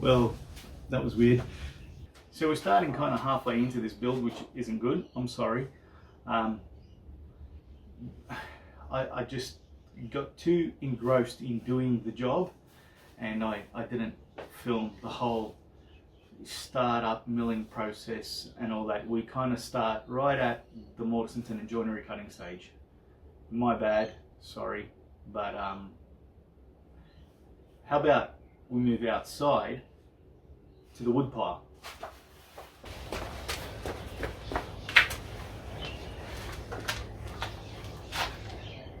Well, that was weird. So we're starting kind of halfway into this build, which isn't good. I'm sorry. I just got too engrossed in doing the job, and I didn't film the whole startup milling process and all that. We kind of start right at the mortise and tenon joinery cutting stage. My bad, sorry, but how about we move outside to the wood pile?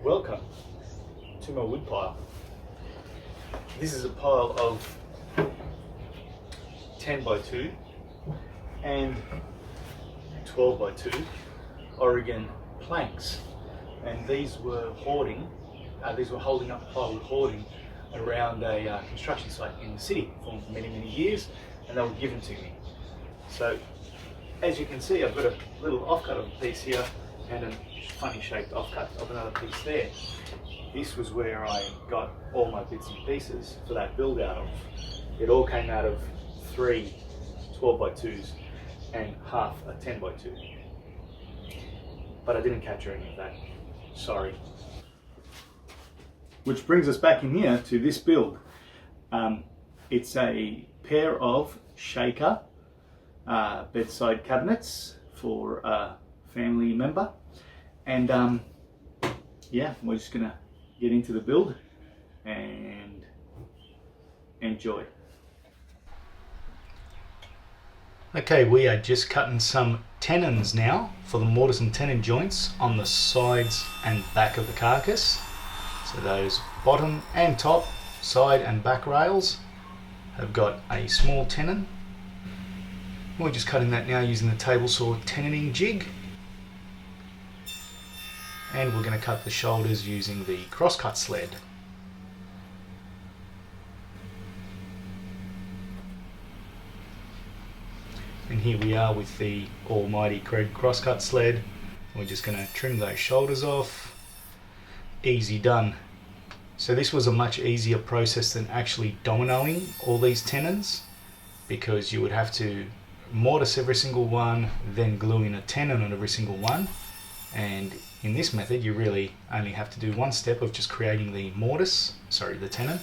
Welcome to my wood pile. This is a pile of 10 by 2 and 12 by 2 Oregon planks, and these were holding up a pile of hoarding around a construction site in the city for many years, and they were given to me. So as you can see, I've got a little offcut of a piece here and a funny shaped offcut of another piece there. This was where I got all my bits and pieces for that build out of. It all came out of 3 12 by 2s and half a 10 by 2. But I didn't capture any of that, sorry. Which brings us back in here to this build. It's a pair of shaker bedside cabinets for a family member, and yeah, we're just gonna get into the build and enjoy. Okay, we are just cutting some tenons now for the mortise and tenon joints on the sides and back of the carcass. So those bottom and top, side and back rails have got a small tenon. We're just cutting that now using the table saw tenoning jig. And we're going to cut the shoulders using the crosscut sled. And here we are with the almighty Kreg crosscut sled. We're just going to trim those shoulders off. Easy done. So this was a much easier process than actually dominoing all these tenons, because you would have to mortise every single one, then glue in a tenon on every single one. And in this method, you really only have to do one step of just creating the the tenon,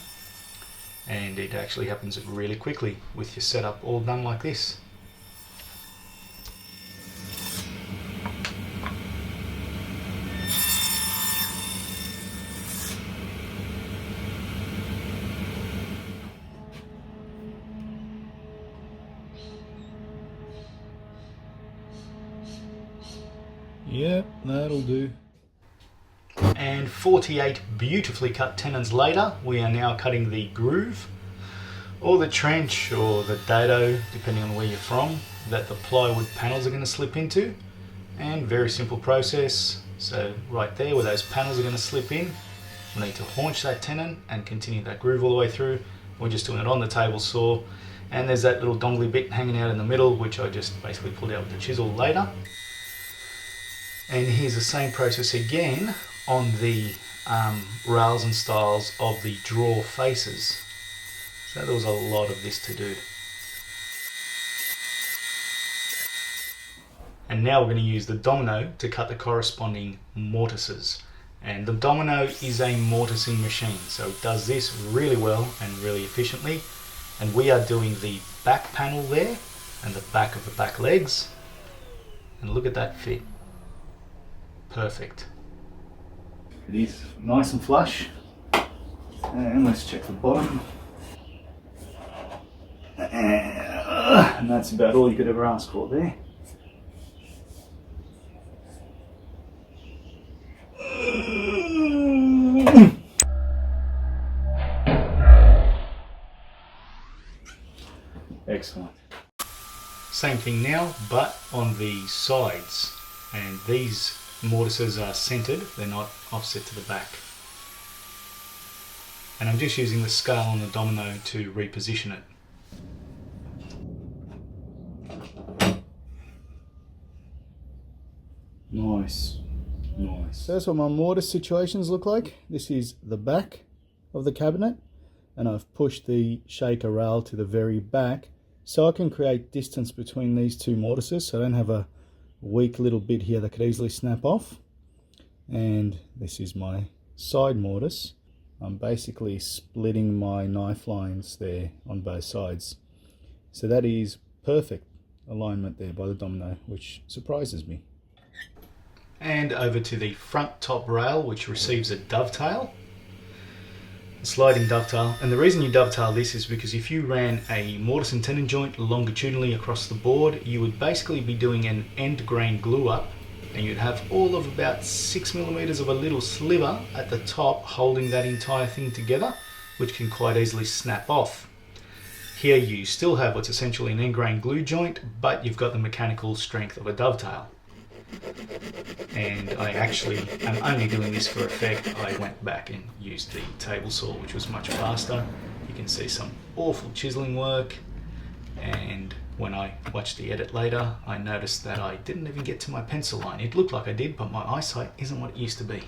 and it actually happens really quickly with your setup all done like this. Yep, that'll do. And 48 beautifully cut tenons later, we are now cutting the groove, or the trench, or the dado, depending on where you're from, that the plywood panels are going to slip into. And very simple process. So right there where those panels are going to slip in, we need to haunch that tenon and continue that groove all the way through. We're just doing it on the table saw, and there's that little dongly bit hanging out in the middle, which I just basically pulled out with the chisel later. And here's the same process again on the rails and stiles of the drawer faces. So there was a lot of this to do. And now we're going to use the domino to cut the corresponding mortises. And the domino is a mortising machine, so it does this really well and really efficiently. And we are doing the back panel there and the back of the back legs. And look at that fit. Perfect. It is nice and flush. And let's check the bottom. And that's about all you could ever ask for there. Excellent. Same thing now, but on the sides. And these mortises are centered, they're not offset to the back. And I'm just using the scale on the domino to reposition it. Nice, nice. So that's what my mortise situations look like. This is the back of the cabinet. and I've pushed the shaker rail to the very back so I can create distance between these two mortises so I don't have a weak little bit here that could easily snap off. And this is my side mortise. I'm basically splitting my knife lines there on both sides. So that is perfect alignment there by the domino, which surprises me. And over to the front top rail, which receives a dovetail, a sliding dovetail. And the reason you dovetail this is because if you ran a mortise and tenon joint longitudinally across the board, you would basically be doing an end grain glue up, and you'd have all of about 6 millimeters of a little sliver at the top holding that entire thing together, which can quite easily snap off. Here you still have what's essentially an end grain glue joint, but you've got the mechanical strength of a dovetail. And I actually am only doing this for effect. I went back and used the table saw, which was much faster. You can see some awful chiseling work, and when I watched the edit later, I noticed that I didn't even get to my pencil line. It looked like I did, but my eyesight isn't what it used to be.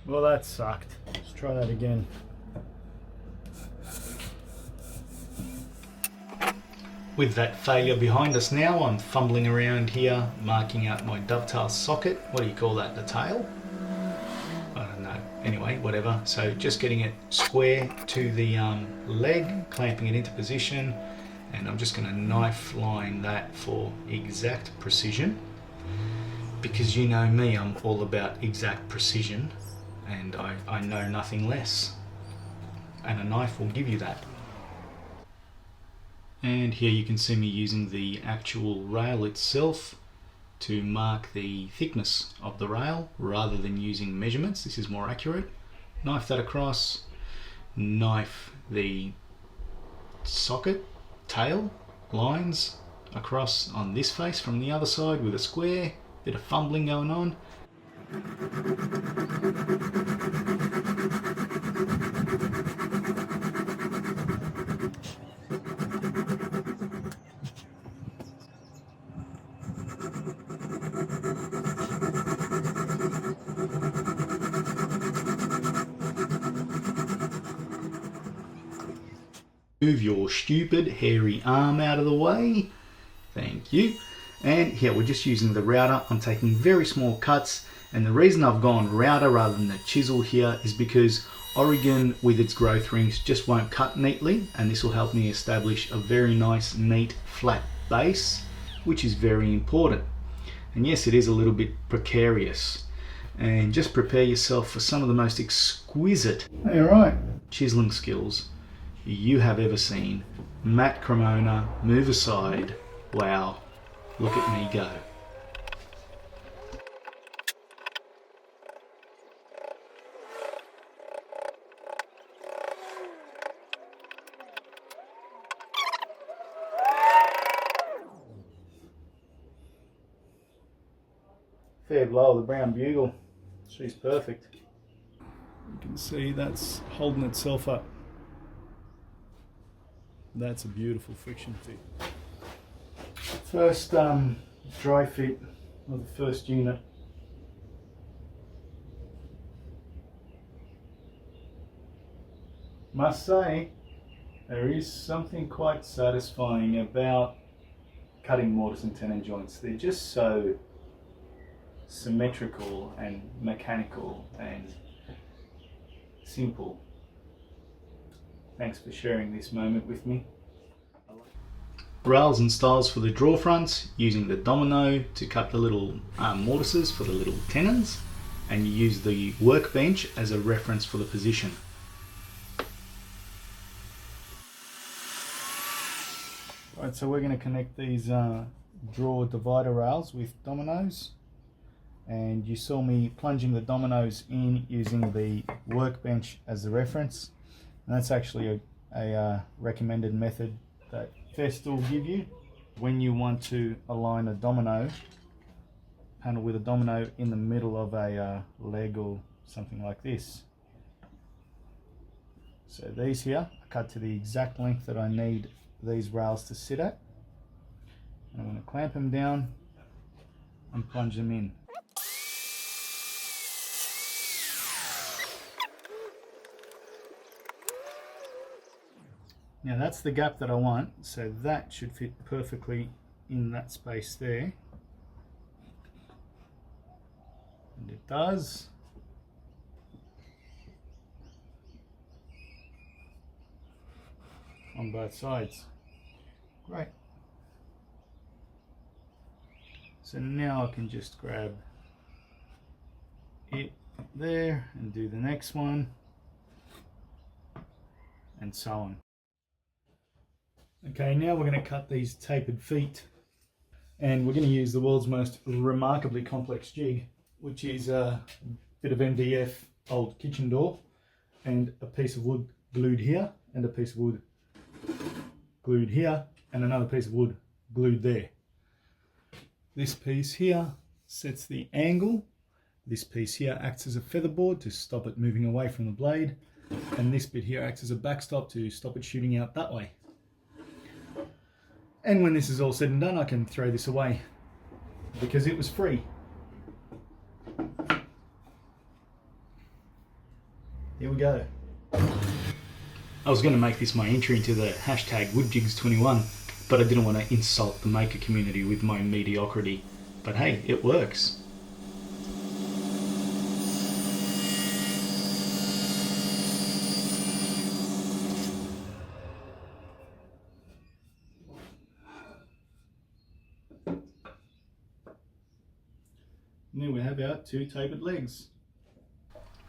Well, that sucked. Let's try that again. With that failure behind us now, I'm fumbling around here, marking out my dovetail socket. What do you call that, the tail? I don't know. Anyway, whatever. So just getting it square to the leg, clamping it into position, and I'm just going to knife line that for exact precision. Because you know me, I'm all about exact precision, and I know nothing less. And a knife will give you that. And here you can see me using the actual rail itself to mark the thickness of the rail rather than using measurements. This is more accurate. Knife that across, knife the socket, tail, lines across on this face from the other side with a square, bit of fumbling going on. Move your stupid hairy arm out of the way. Thank you. And here we're just using the router. I'm taking very small cuts, and the reason I've gone router rather than the chisel here is because Oregon with its growth rings just won't cut neatly, and this will help me establish a very nice, neat, flat base, which is very important. And yes, it is a little bit precarious, and just prepare yourself for some of the most exquisite chiseling skills you have ever seen. Matt Cremona, move aside. Wow, look at me go. Fair blow of the brown bugle. She's perfect. You can see that's holding itself up. That's a beautiful friction fit. First dry fit of the first unit. Must say, there is something quite satisfying about cutting mortise and tenon joints. They're just so symmetrical and mechanical and simple. Thanks for sharing this moment with me. Rails and styles for the draw fronts, using the domino to cut the little mortises for the little tenons, and you use the workbench as a reference for the position. Right, so we're going to connect these draw divider rails with dominoes, and you saw me plunging the dominoes in using the workbench as the reference. And that's actually a recommended method that Festool will give you when you want to align a domino panel with a domino in the middle of a leg or something like this. So these here are cut to the exact length that I need these rails to sit at. And I'm going to clamp them down and plunge them in. Now that's the gap that I want, so that should fit perfectly in that space there. And it does. On both sides. Great. So now I can just grab it there and do the next one, and so on. Okay, now we're going to cut these tapered feet, and we're going to use the world's most remarkably complex jig, which is a bit of MDF old kitchen door and a piece of wood glued here and a piece of wood glued here and another piece of wood glued there. This piece here sets the angle. This piece here acts as a featherboard to stop it moving away from the blade, and this bit here acts as a backstop to stop it shooting out that way. And when this is all said and done, I can throw this away because it was free. Here we go. I was going to make this my entry into the hashtag WoodJigs21, but I didn't want to insult the maker community with my mediocrity. But hey, it works. Now we have our two tapered legs.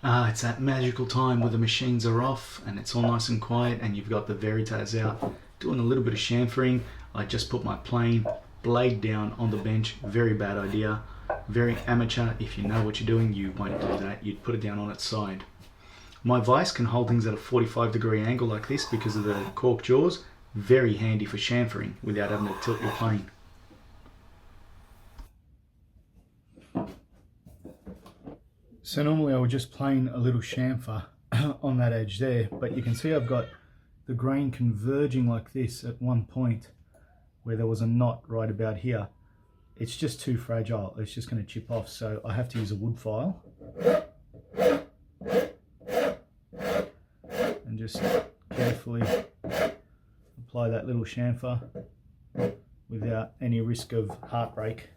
It's that magical time where the machines are off and it's all nice and quiet and you've got the Veritas out doing a little bit of chamfering. I just put my plain blade down on the bench. Very bad idea. Very amateur. If you know what you're doing, you won't do that. You'd put it down on its side. My vise can hold things at a 45-degree angle like this because of the cork jaws. Very handy for chamfering without having to tilt your plane. So normally I would just plane a little chamfer on that edge there, but you can see I've got the grain converging like this at one point where there was a knot right about here. It's just too fragile, it's just going to chip off, so I have to use a wood file and just carefully apply that little chamfer without any risk of heartbreak.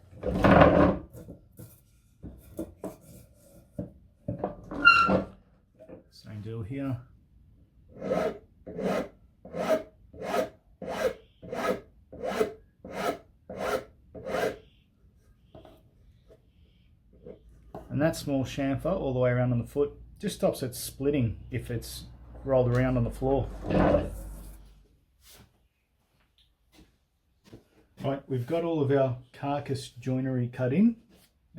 Same deal here. And that small chamfer all the way around on the foot just stops it splitting if it's rolled around on the floor. Right, we've got all of our carcass joinery cut in.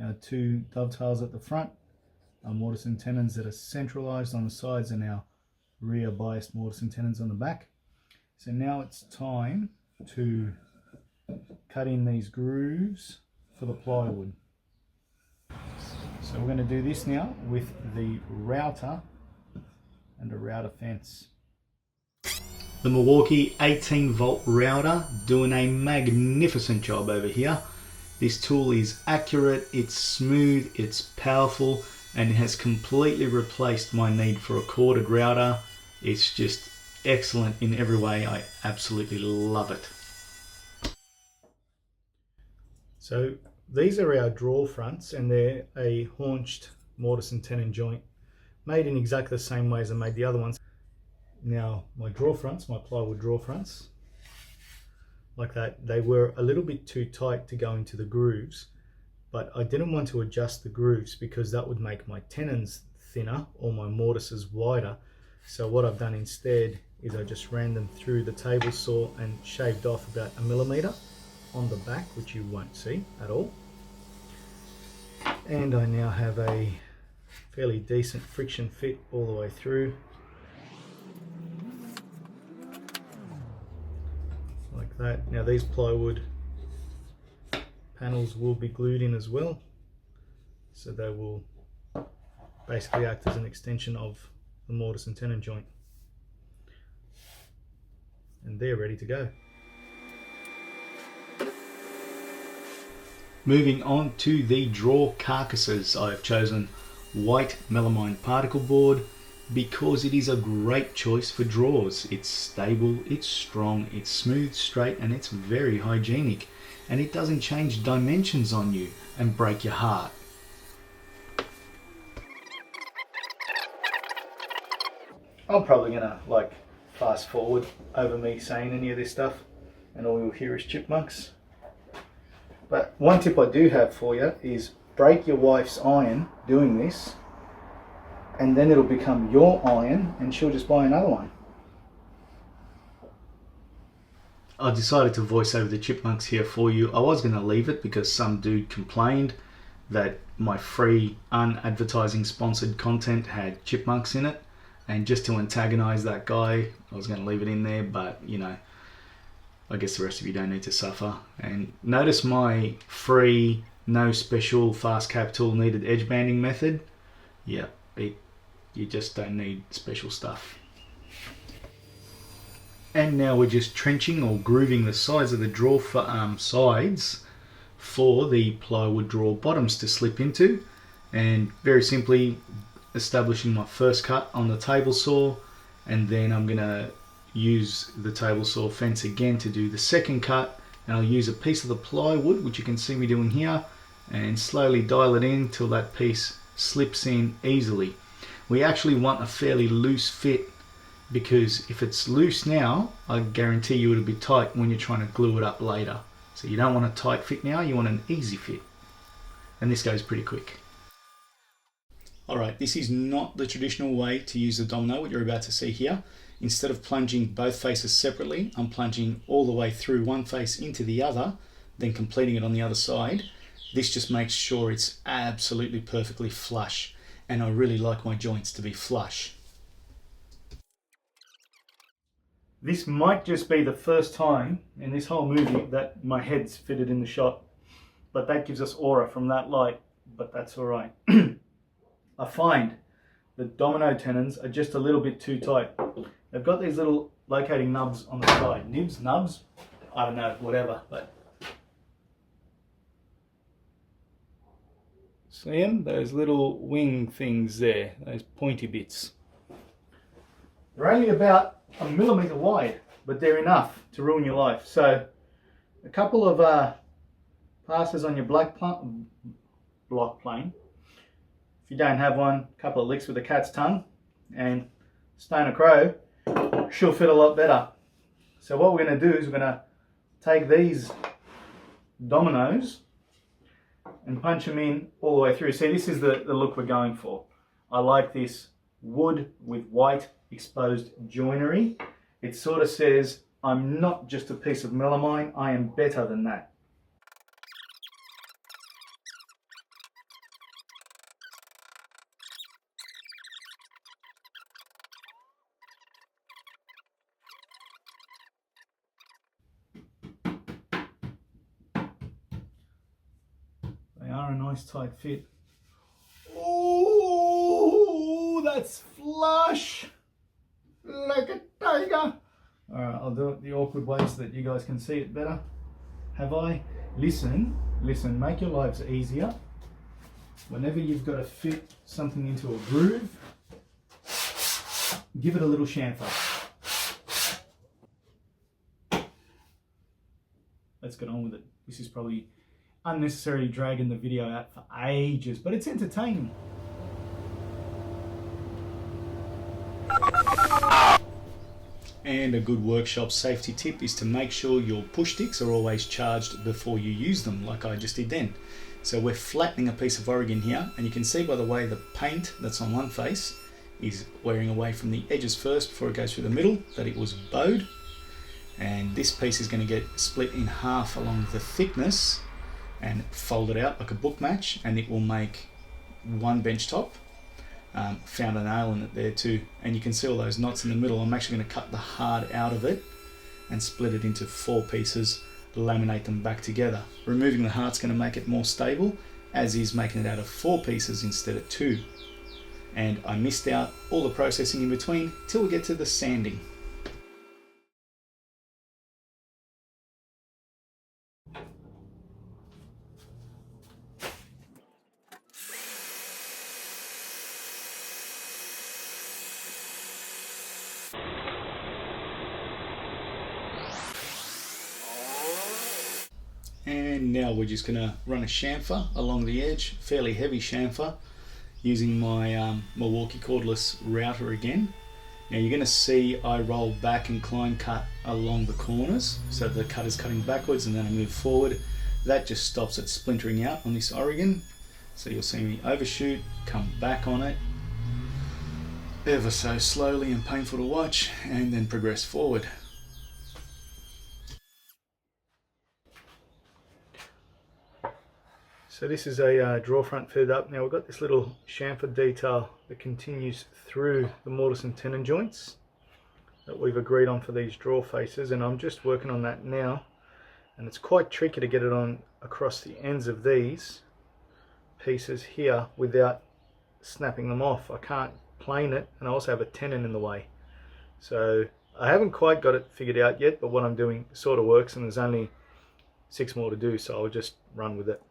Our two dovetails at the front, our mortise and tenons that are centralized on the sides, and our rear biased mortise and tenons on the back. So now it's time to cut in these grooves for the plywood. So we're going to do this now with the router and a router fence. The Milwaukee 18-volt router doing a magnificent job over here. This tool is accurate, it's smooth, it's powerful, and it has completely replaced my need for a corded router. It's just excellent in every way. I absolutely love it. So these are our draw fronts, and they're a haunched mortise and tenon joint, made in exactly the same way as I made the other ones. Now my draw fronts, my plywood draw fronts, like that, they were a little bit too tight to go into the grooves, but I didn't want to adjust the grooves because that would make my tenons thinner or my mortises wider. So what I've done instead is I just ran them through the table saw and shaved off about 1 millimeter on the back, which you won't see at all. And I now have a fairly decent friction fit all the way through. Like that. Now these plywood panels will be glued in as well, so they will basically act as an extension of the mortise and tenon joint. and they're ready to go. Moving on to the drawer carcasses, I've chosen white melamine particle board because it is a great choice for drawers. It's stable, it's strong, it's smooth, straight, and it's very hygienic. And it doesn't change dimensions on you and break your heart. I'm probably gonna fast forward over me saying any of this stuff, and all you'll hear is chipmunks. But one tip I do have for you is break your wife's iron doing this, and then it'll become your iron and she'll just buy another one. I decided to voice over the chipmunks here for you. I was going to leave it because some dude complained that my free unadvertising sponsored content had chipmunks in it, and just to antagonize that guy I was going to leave it in there, but you know, I guess the rest of you don't need to suffer. And notice my free, no special fast cap tool needed edge banding method. Yeah, you just don't need special stuff. And now we're just trenching or grooving the sides of the drawer sides for the plywood drawer bottoms to slip into. And very simply establishing my first cut on the table saw, and then I'm going to use the table saw fence again to do the second cut, and I'll use a piece of the plywood, which you can see me doing here, and slowly dial it in till that piece slips in easily. We actually want a fairly loose fit, because if it's loose now, I guarantee you it'll be tight when you're trying to glue it up later. So you don't want a tight fit now, you want an easy fit. And this goes pretty quick. Alright, this is not the traditional way to use the domino, what you're about to see here. Instead of plunging both faces separately, I'm plunging all the way through one face into the other, then completing it on the other side. This just makes sure it's absolutely perfectly flush, and I really like my joints to be flush. This might just be the first time in this whole movie that my head's fitted in the shot, but that gives us aura from that light, but that's alright. I find the domino tenons are just a little bit too tight. They've got these little locating nubs on the side. Nibs, nubs, I don't know, whatever, but see them? Those little wing things there, those pointy bits. They're only about a millimetre wide, but they're enough to ruin your life. So a couple of passes on your block plane. If you don't have one, a couple of licks with a cat's tongue and stone a crow, she'll fit a lot better. So what we're going to do is we're going to take these dominoes and punch them in all the way through. See, this is the look we're going for. I like this wood with white exposed joinery. It sort of says, I'm not just a piece of melamine, I am better than that. They are a nice tight fit. Oh, that's flush like a tiger. Alright, I'll do it the awkward way so that you guys can see it better. Have I? Listen, make your lives easier. Whenever you've got to fit something into a groove, give it a little chamfer. Let's get on with it. This is probably unnecessarily dragging the video out for ages, but it's entertaining. And a good workshop safety tip is to make sure your push sticks are always charged before you use them, like I just did then. So we're flattening a piece of Oregon here, and you can see by the way the paint that's on one face is wearing away from the edges first before it goes through the middle, that it was bowed. And this piece is going to get split in half along the thickness and folded out like a book match, and it will make one bench top. Found a nail in it there too, and you can see all those knots in the middle. I'm actually going to cut the hard out of it and split it into 4 pieces, laminate them back together. Removing the heart's going to make it more stable, as is making it out of 4 pieces instead of 2. And I missed out all the processing in between till we get to the sanding. And now we're just going to run a chamfer along the edge, fairly heavy chamfer, using my Milwaukee cordless router again. Now you're going to see I roll back and climb cut along the corners, so the cut is cutting backwards and then I move forward. That just stops it splintering out on this Oregon. So you'll see me overshoot, come back on it, ever so slowly and painful to watch, and then progress forward. So this is a draw front fitted up. Now we've got this little chamfer detail that continues through the mortise and tenon joints that we've agreed on for these draw faces, and I'm just working on that now, and it's quite tricky to get it on across the ends of these pieces here without snapping them off. I can't plane it, and I also have a tenon in the way, so I haven't quite got it figured out yet, but what I'm doing sort of works, and there's only 6 more to do, so I'll just run with it.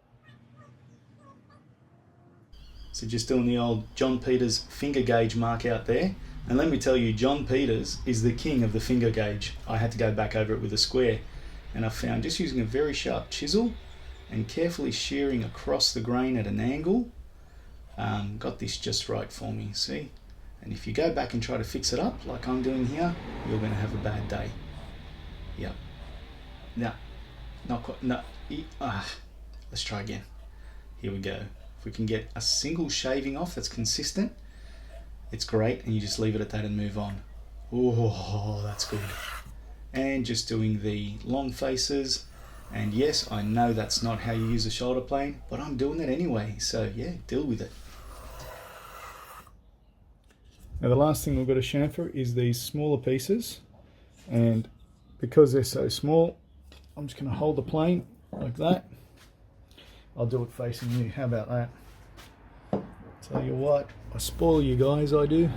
So just doing the old John Peters finger gauge mark out there. And let me tell you, John Peters is the king of the finger gauge. I had to go back over it with a square. And I found just using a very sharp chisel and carefully shearing across the grain at an angle, got this just right for me, see? And if you go back and try to fix it up like I'm doing here, you're going to have a bad day. Yep. No, not quite, no. Let's try again. Here we go. If we can get a single shaving off that's consistent, it's great, and you just leave it at that and move on. Oh, that's good. And just doing the long faces, and yes, I know that's not how you use a shoulder plane, but I'm doing it anyway, so yeah, deal with it. Now the last thing we've got to chamfer is these smaller pieces, and because they're so small, I'm just going to hold the plane like that. I'll do it facing you. How about that? Tell you what, I spoil you guys, I do.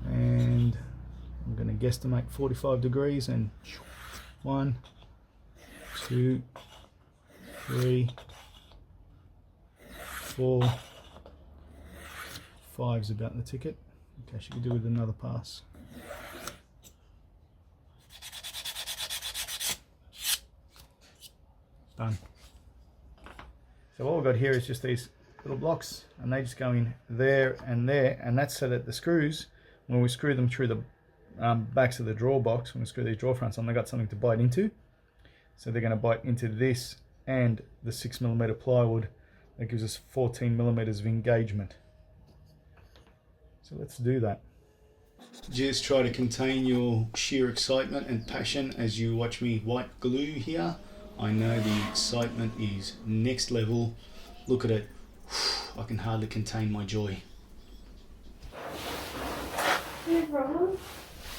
And I'm going to guesstimate 45 degrees, and 1, 2, 3, 4, 5 is about the ticket. Okay, she could do with another pass. Done. So what we've got here is just these little blocks, and they just go in there, and that's so that the screws, when we screw them through the backs of the draw box, when we screw these draw fronts on, they've got something to bite into. So they're going to bite into this and the 6mm plywood. That gives us 14mm of engagement. So let's do that. Just try to contain your sheer excitement and passion as you watch me white glue here. I know the excitement is next level. Look at it. I can hardly contain my joy.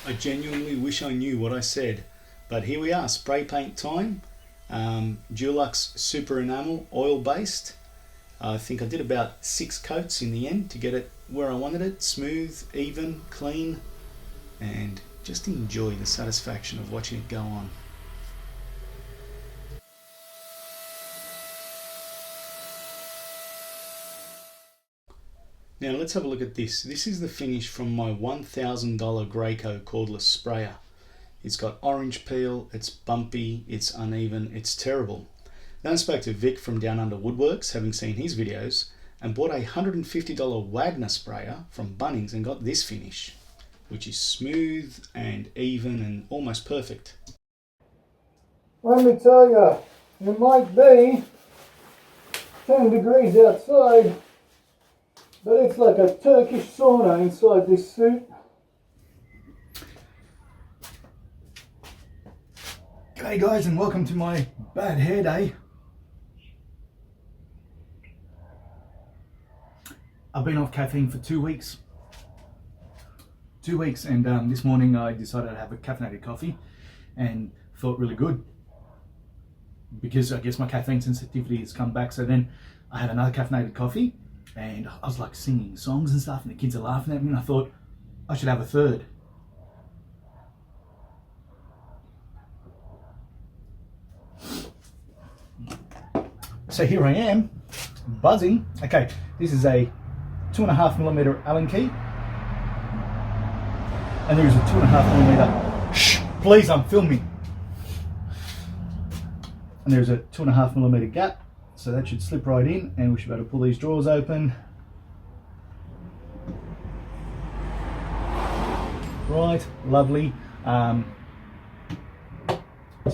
I genuinely wish I knew what I said. But here we are, spray paint time. Dulux Super Enamel, oil based. I think I did about 6 coats in the end to get it where I wanted it. Smooth, even, clean. And just enjoy the satisfaction of watching it go on. Now let's have a look at this. This is the finish from my $1,000 Graco cordless sprayer. It's got orange peel, it's bumpy, it's uneven, it's terrible. Then I spoke to Vic from Down Under Woodworks, having seen his videos, and bought a $150 Wagner sprayer from Bunnings and got this finish, which is smooth and even and almost perfect. Let me tell you, it might be 10 degrees outside, but it's like a Turkish sauna inside this suit. G'day guys, and welcome to my bad hair day. I've been off caffeine for 2 weeks. 2 weeks, and this morning I decided to have a caffeinated coffee and felt really good because I guess my caffeine sensitivity has come back. So then I had another caffeinated coffee and I was like singing songs and stuff, and the kids are laughing at me, and I thought I should have a third. So here I am, buzzing. Okay, this is a 2.5mm Allen key, and there is a 2.5mm. Shh, please, I'm filming. and there's a 2.5mm gap, so that should slip right in, and we should be able to pull these drawers open. Right, lovely. So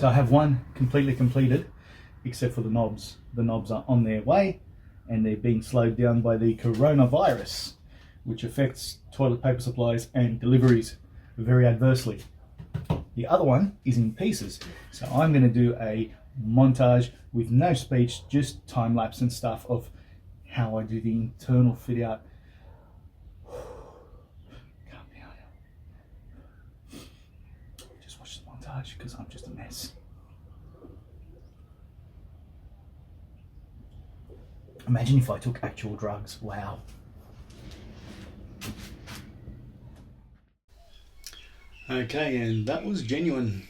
I have one completely completed, except for the knobs. The knobs are on their way, and they're being slowed down by the coronavirus, which affects toilet paper supplies and deliveries very adversely. The other one is in pieces, so I'm going to do a montage with no speech, just time lapse and stuff of how I do the internal fit out. Calm down. Just watch the montage because I'm just a mess. Imagine if I took actual drugs. Wow. Okay, and that was genuine.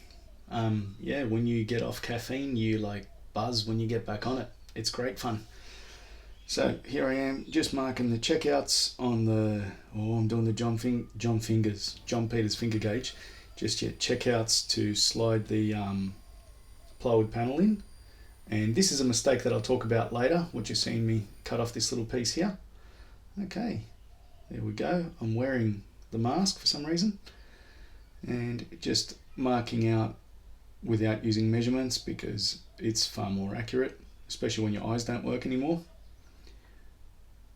Yeah, when you get off caffeine, you like buzz when you get back on it. It's great fun. So here I am, just marking the checkouts on the, I'm doing the John Peters finger gauge. Just your checkouts to slide the plywood panel in. And this is a mistake that I'll talk about later, what you're seeing me cut off this little piece here. Okay, there we go. I'm wearing the mask for some reason. And just marking out without using measurements because it's far more accurate, especially when your eyes don't work anymore.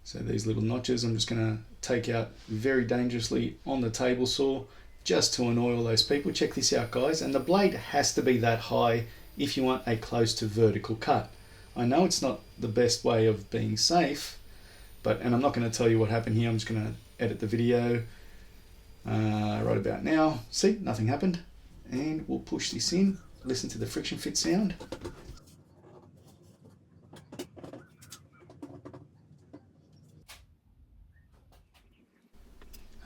So these little notches I'm just going to take out very dangerously on the table saw just to annoy all those people. Check this out, guys, and the blade has to be that high if you want a close to vertical cut. I know it's not the best way of being safe, and I'm not going to tell you what happened here. I'm just going to edit the video right about now. See, nothing happened. And we'll push this in, listen to the friction fit sound.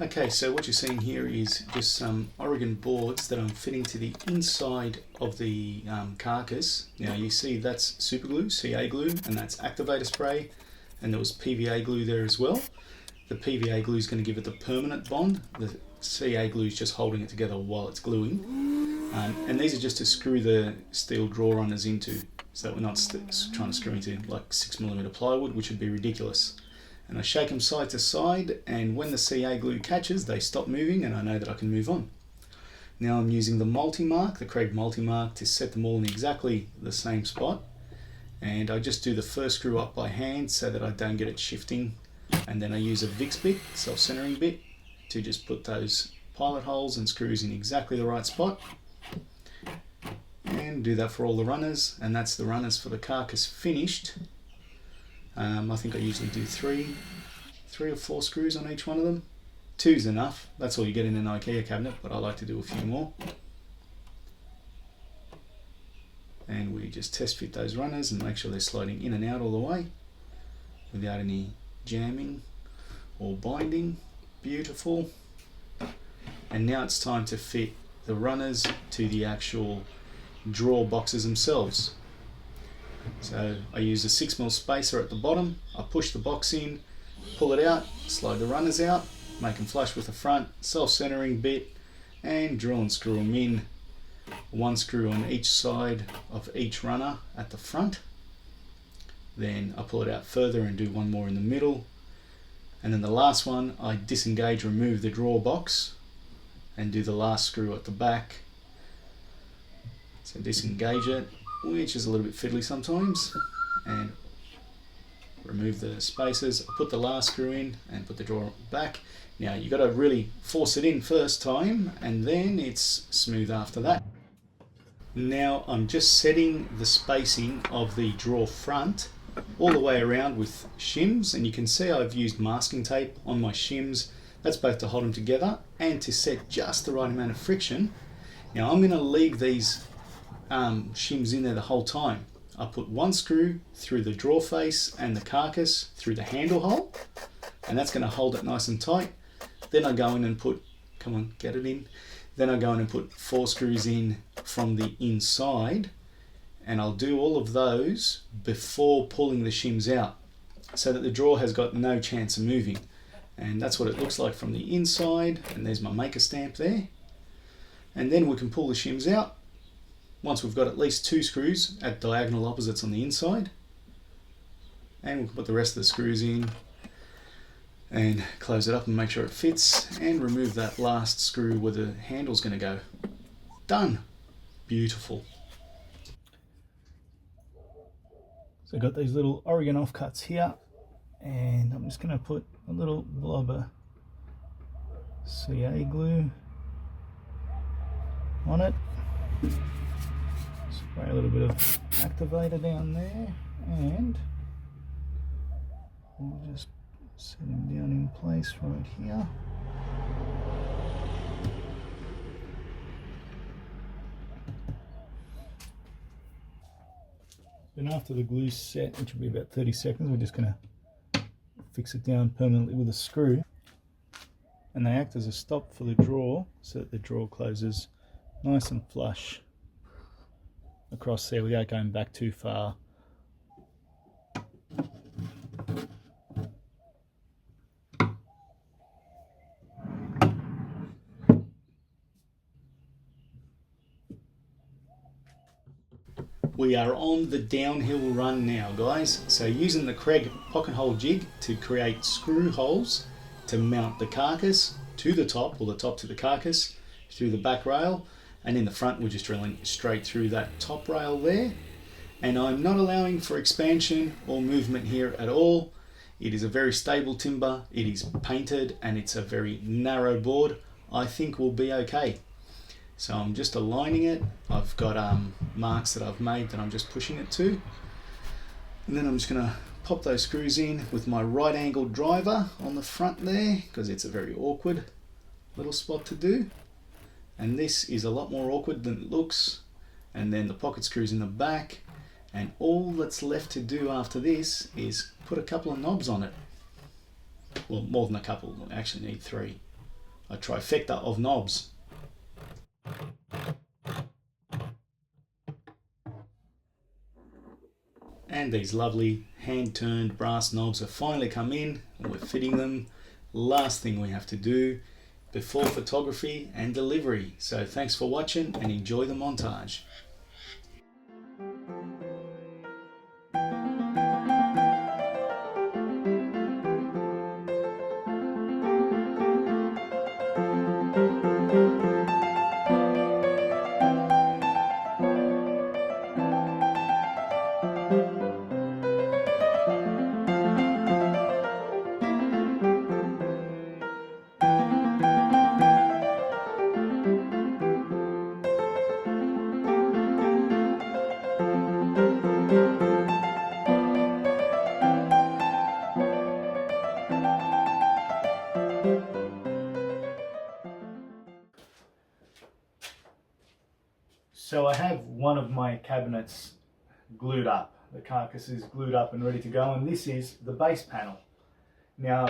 Okay, so what you're seeing here is just some Oregon boards that I'm fitting to the inside of the carcass. Now you see that's super glue, CA glue, and that's activator spray, and there was PVA glue there as well. The PVA glue is going to give it the permanent bond. The CA glue is just holding it together while it's gluing. And these are just to screw the steel drawer runners into, so that we're not trying to screw into like 6mm plywood, which would be ridiculous. And I shake them side to side, and when the CA glue catches, they stop moving, and I know that I can move on. Now I'm using the Multimark, the Kreg Multimark, to set them all in exactly the same spot. And I just do the first screw up by hand so that I don't get it shifting. And then I use a Vicks bit, self-centering bit, to just put those pilot holes and screws in exactly the right spot. And do that for all the runners, and that's the runners for the carcass finished. I think I usually do three or four screws on each one of them. 2's enough. That's all you get in an IKEA cabinet, but I like to do a few more. And we just test fit those runners and make sure they're sliding in and out all the way without any jamming or binding. Beautiful. And now it's time to fit the runners to the actual drawer boxes themselves. So I use a 6mm spacer at the bottom. I push the box in, pull it out, slide the runners out, make them flush with the front, self-centering bit, and drill and screw them in. One screw on each side of each runner at the front. Then I pull it out further and do one more in the middle. And then the last one, I disengage, remove the drawer box, and do the last screw at the back. So disengage it, which is a little bit fiddly sometimes, and remove the spacers. I put the last screw in and put the drawer back. Now you've got to really force it in first time, and then it's smooth after that. Now I'm just setting the spacing of the drawer front all the way around with shims, and you can see I've used masking tape on my shims. That's both to hold them together and to set just the right amount of friction. Now I'm going to leave these shims in there the whole time. I put one screw through the drawer face and the carcass through the handle hole, and that's going to hold it nice and tight. Then I go in and put, come on, get it in. Then I go in and put 4 screws in from the inside, and I'll do all of those before pulling the shims out so that the drawer has got no chance of moving. And that's what it looks like from the inside, and there's my maker stamp there. And then we can pull the shims out, once we've got at least 2 screws at diagonal opposites on the inside, and we'll put the rest of the screws in and close it up and make sure it fits, and remove that last screw where the handle's going to go. Done. Beautiful. So I've got these little Oregon offcuts here, and I'm just going to put a little blob of CA glue on it. Spray a little bit of activator down there, and we'll just set him down in place right here. Then after the glue's set, which will be about 30 seconds, we're just going to fix it down permanently with a screw. And they act as a stop for the drawer, so that the drawer closes nice and flush across there without going back too far. We are on the downhill run now, guys. So using the Kreg pocket hole jig to create screw holes to mount the carcass to the top, or the top to the carcass, through the back rail, and in the front we're just drilling straight through that top rail there. And I'm not allowing for expansion or movement here at all. It is a very stable timber, it is painted, and it's a very narrow board. I think we'll be okay. So I'm just aligning it. I've got marks that I've made that I'm just pushing it to. And then I'm just going to pop those screws in with my right angle driver on the front there, because it's a very awkward little spot to do. And this is a lot more awkward than it looks. And then the pocket screws in the back. And all that's left to do after this is put a couple of knobs on it. Well, more than a couple, I actually need 3. A trifecta of knobs. And these lovely hand-turned brass knobs have finally come in, and we're fitting them. Last thing we have to do before photography and delivery. So thanks for watching and enjoy the montage. So I have one of my cabinets glued up. The carcass is glued up and ready to go, and this is the base panel. Now,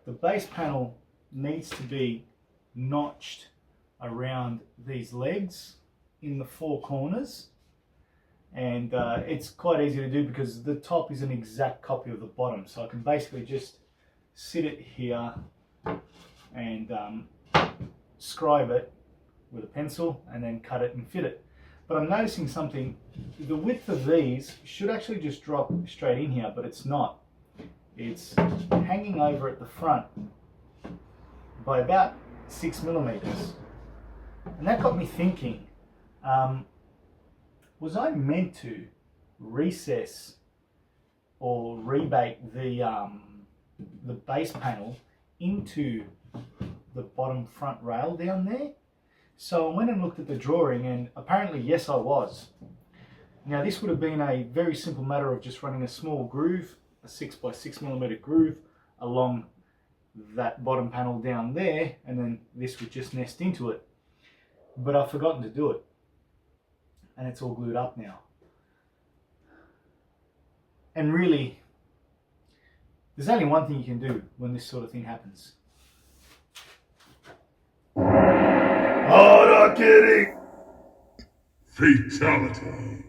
the base panel needs to be notched around these legs in the 4 corners, and it's quite easy to do because the top is an exact copy of the bottom, so I can basically just sit it here and scribe it with a pencil and then cut it and fit it. But I'm noticing something. The width of these should actually just drop straight in here, but it's not. It's hanging over at the front by about 6 millimeters. And that got me thinking, was I meant to recess or rebate the base panel into the bottom front rail down there? So I went and looked at the drawing, and apparently yes, I was. Now this would have been a very simple matter of just running a small groove, a 6 by 6 millimeter groove along that bottom panel down there, and then this would just nest into it. But I've forgotten to do it, and it's all glued up now. And really, there's only one thing you can do when this sort of thing happens. Oh, not kidding! Fatality.